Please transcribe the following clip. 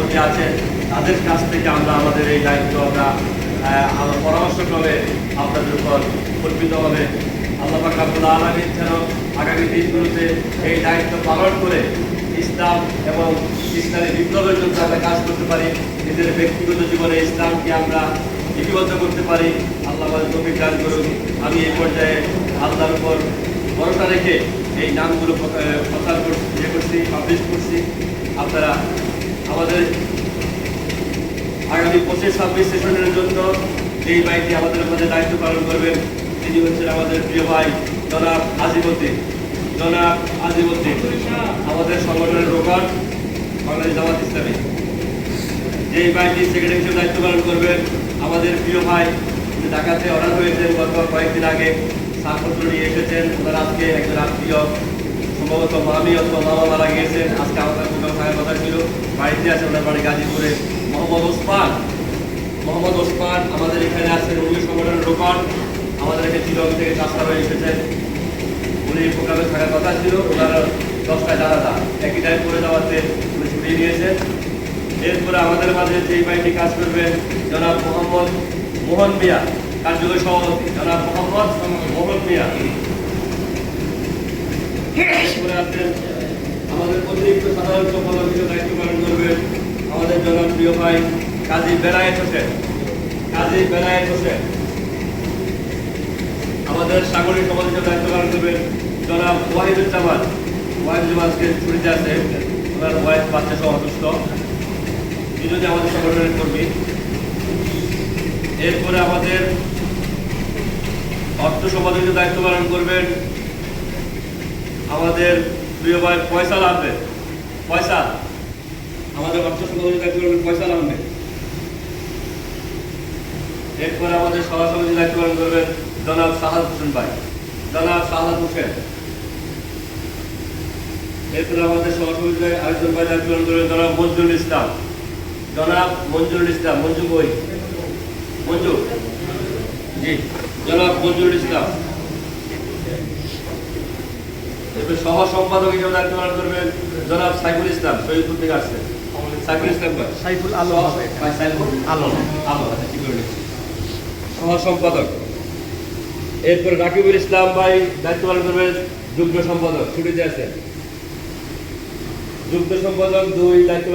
সভাপতি আছেন, তাদের কাছ থেকে আমরা আমাদের এই দায়িত্ব আমরা পরামর্শক্রমে আপনাদের উপর কল্পিত হবে। আল্লাহ পাক রব্বুল আলামিন যেন আগামী দিনগুলোতে এই দায়িত্ব পালন করে ইসলাম এবং ইসলামী বিপ্লবের জন্য আমরা কাজ করতে পারি, নিজের ব্যক্তিগত জীবনে ইসলামকে আমরা লিপিবদ্ধ করতে পারি। আল্লাহ আমাদের তৌফিক দান করুন। আমি এই পর্যায়ে আল্লাহর উপর ভরসা রেখে এই নামগুলো প্রচার করছি, পাবলিশ করছি। আপনারা আমাদের আগামী 25-26 সেশনের জন্য যেই ভাইটি আমাদের মধ্যে দায়িত্ব পালন করবেন তিনি হচ্ছেন আমাদের প্রিয় ভাই জনাব আজিমউদ্দিন। আমাদের সংগঠনের রোকন বাংলাদেশ জামাত ইসলামী। যেই ভাইটি সেক্রেটারি হিসেবে দায়িত্ব পালন করবেন আমাদের প্রিয় ভাই ঢাকাতে অর্ডার হয়েছেন গত কয়েকদিন আগে, ছাড়পত্র নিয়ে এসেছেন। ওনার আজকে একজন আত্মীয় সম্ভবত মামি অথবা মামা মারা গিয়েছেন, আজকে আমাদের কোথাও থাকার কথা ছিল, বাড়িতে আছে, ওনার বাড়ি গাজীপুরে। মোহাম্মদ ওসমান আমাদের এখানে আছেন, উনি সংগঠনের রোকন, আমাদের এখানে চিরং থেকে চাষা হয়ে এসেছেন। উনি প্রোগ্রামে থাকার কথা ছিল, ওনারা 10টায় জানাজা একই টাইম করে যাওয়াতে উনি ছুটিয়ে নিয়েছেন। এরপরে আমাদের মাঝে যেই ভাইটি কাজ করবেন জনাব মোহাম্মদ মোহন মিয়া, কার্যকরী সভাপতি জনাব মোহাম্মদ মোহন মিয়া। এরপরে আছেন আমাদের অতিরিক্ত সাধারণ সম্পাদক হিসেবে দায়িত্ব পালন করবেন আমাদের জনাব প্রিয় ভাই কাজী বেলায়েত হোসেন। আমাদের সাগরিক সমাজ হিসেবে দায়িত্ব পালন করবেন জনাব ওয়াহিদুজ্জামান। আজকে ছুটিতে আছে, ওনার ওয়াইফ বাচ্চা সহ অসুস্থ, দুজনে আমাদের সংগঠনের কর্মী। এরপরে আমাদের অর্থ সম্পাদক দায়িত্ব পালন করবেন আমাদের প্রিয় ভাই ফয়সাল আহমেদ। আমাদের অর্থ সম্পাদক দায়িত্ব পালন করবেন ফয়সাল আহমেদ। এরপরে আমাদের সভাপতি দায়িত্ব পালন করবেন জনাব সাহাদ হোসেন। এরপরে আমাদের সভাপতি আরেকজন ভাই দায়িত্ব পালন করবেন জনাব মঞ্জুরুল ইসলাম। এরপরে সহ সম্পাদক হিসেবে দায়িত্ব পালন করবেন জনাব সাইফুল ইসলাম। শহীদপুর থেকে আসছেন সাইফুল আলম সহ সম্পাদক। এরপরে রাকিবুল ইসলাম ভাই দায়িত্ব পালন করবেন যুগ্ম সম্পাদক, ছুটিতে আছেন। যুগ্ম সম্পাদক 2 দায়িত্ব